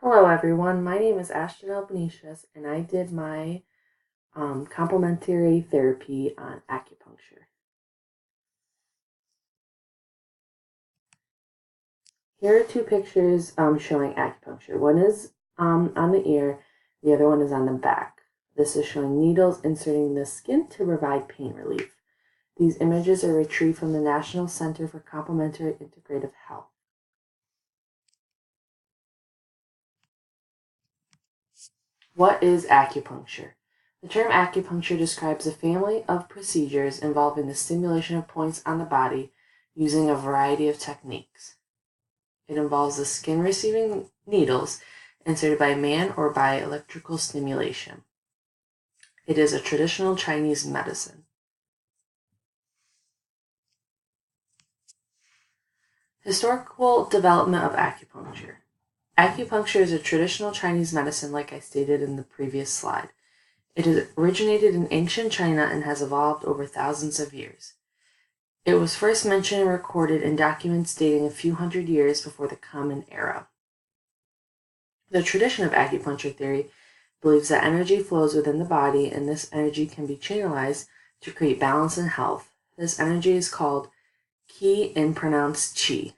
Hello everyone, my name is Ashton Albanesius and I did my complementary therapy on acupuncture. Here are two pictures showing acupuncture. One is on the ear, the other one is on the back. This is showing needles inserting the skin to provide pain relief. These images are retrieved from the National Center for Complementary Integrative Health. What is acupuncture? The term acupuncture describes a family of procedures involving the stimulation of points on the body using a variety of techniques. It involves the skin receiving needles inserted by man or by electrical stimulation. It is a traditional Chinese medicine. Historical development of acupuncture. Acupuncture is a traditional Chinese medicine, like I stated in the previous slide. It originated in ancient China and has evolved over thousands of years. It was first mentioned and recorded in documents dating a few hundred years before the Common Era. The tradition of acupuncture theory believes that energy flows within the body, and this energy can be channelized to create balance and health. This energy is called qi and pronounced qi.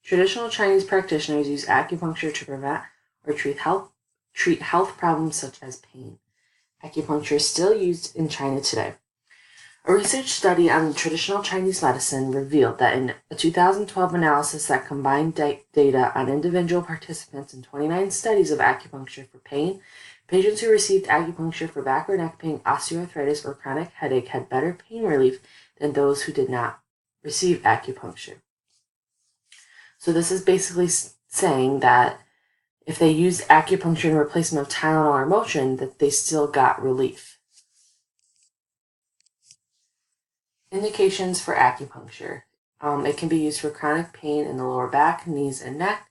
Traditional Chinese practitioners use acupuncture to prevent or treat health problems such as pain. Acupuncture is still used in China today. A research study on traditional Chinese medicine revealed that in a 2012 analysis that combined data on individual participants in 29 studies of acupuncture for pain, patients who received acupuncture for back or neck pain, osteoarthritis, or chronic headache had better pain relief than those who did not receive acupuncture. So this is basically saying that if they used acupuncture in replacement of Tylenol or Motrin, that they still got relief. Indications for acupuncture. It can be used for chronic pain in the lower back, knees, and neck,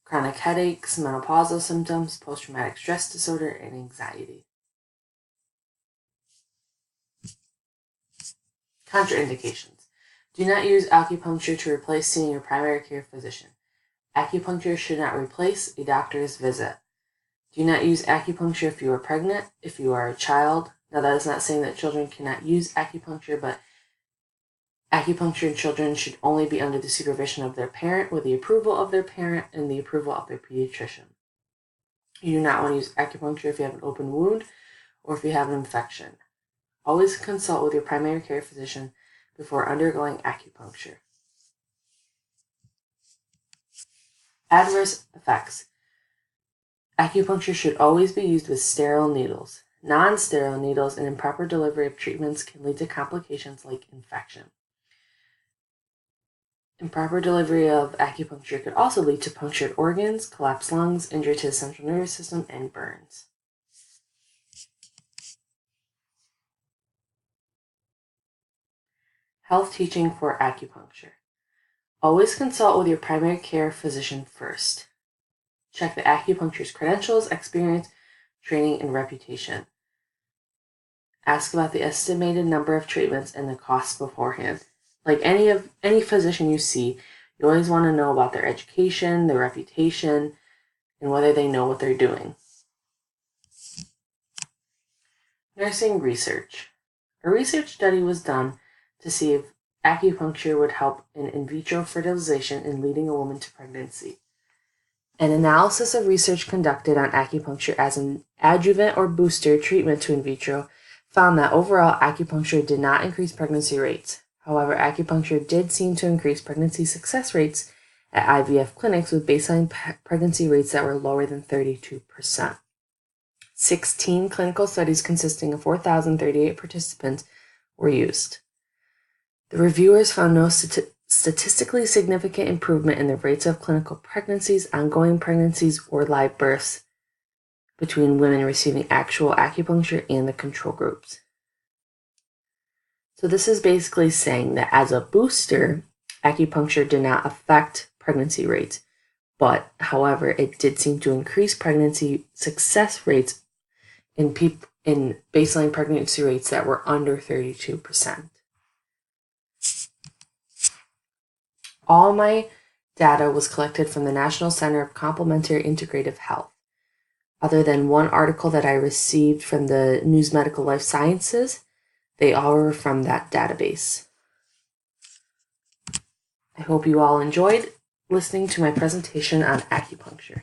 chronic headaches, menopausal symptoms, post-traumatic stress disorder, and anxiety. Contraindications. Do not use acupuncture to replace seeing your primary care physician. Acupuncture should not replace a doctor's visit. Do not use acupuncture if you are pregnant, if you are a child. Now, that is not saying that children cannot use acupuncture, but acupuncture in children should only be under the supervision of their parent, with the approval of their parent and the approval of their pediatrician. You do not want to use acupuncture if you have an open wound or if you have an infection. Always consult with your primary care physician before undergoing acupuncture. Adverse effects. Acupuncture should always be used with sterile needles. Non-sterile needles and improper delivery of treatments can lead to complications like infection. Improper delivery of acupuncture could also lead to punctured organs, collapsed lungs, injury to the central nervous system, and burns. Health teaching for acupuncture. Always consult with your primary care physician first. Check the acupuncturist's credentials, experience, training, and reputation. Ask about the estimated number of treatments and the cost beforehand. Like any physician you see, you always want to know about their education, their reputation, and whether they know what they're doing. Nursing research. A research study was done to see if acupuncture would help in vitro fertilization in leading a woman to pregnancy. An analysis of research conducted on acupuncture as an adjuvant or booster treatment to in vitro found that overall acupuncture did not increase pregnancy rates. However, acupuncture did seem to increase pregnancy success rates at IVF clinics with baseline pregnancy rates that were lower than 32%. 16 clinical studies consisting of 4,038 participants were used. The reviewers found no statistically significant improvement in the rates of clinical pregnancies, ongoing pregnancies, or live births between women receiving actual acupuncture and the control groups. So this is basically saying that as a booster, acupuncture did not affect pregnancy rates, but however, it did seem to increase pregnancy success rates in baseline pregnancy rates that were under 32%. All my data was collected from the National Center of Complementary Integrative Health. Other than one article that I received from the News Medical Life Sciences, they all were from that database. I hope you all enjoyed listening to my presentation on acupuncture.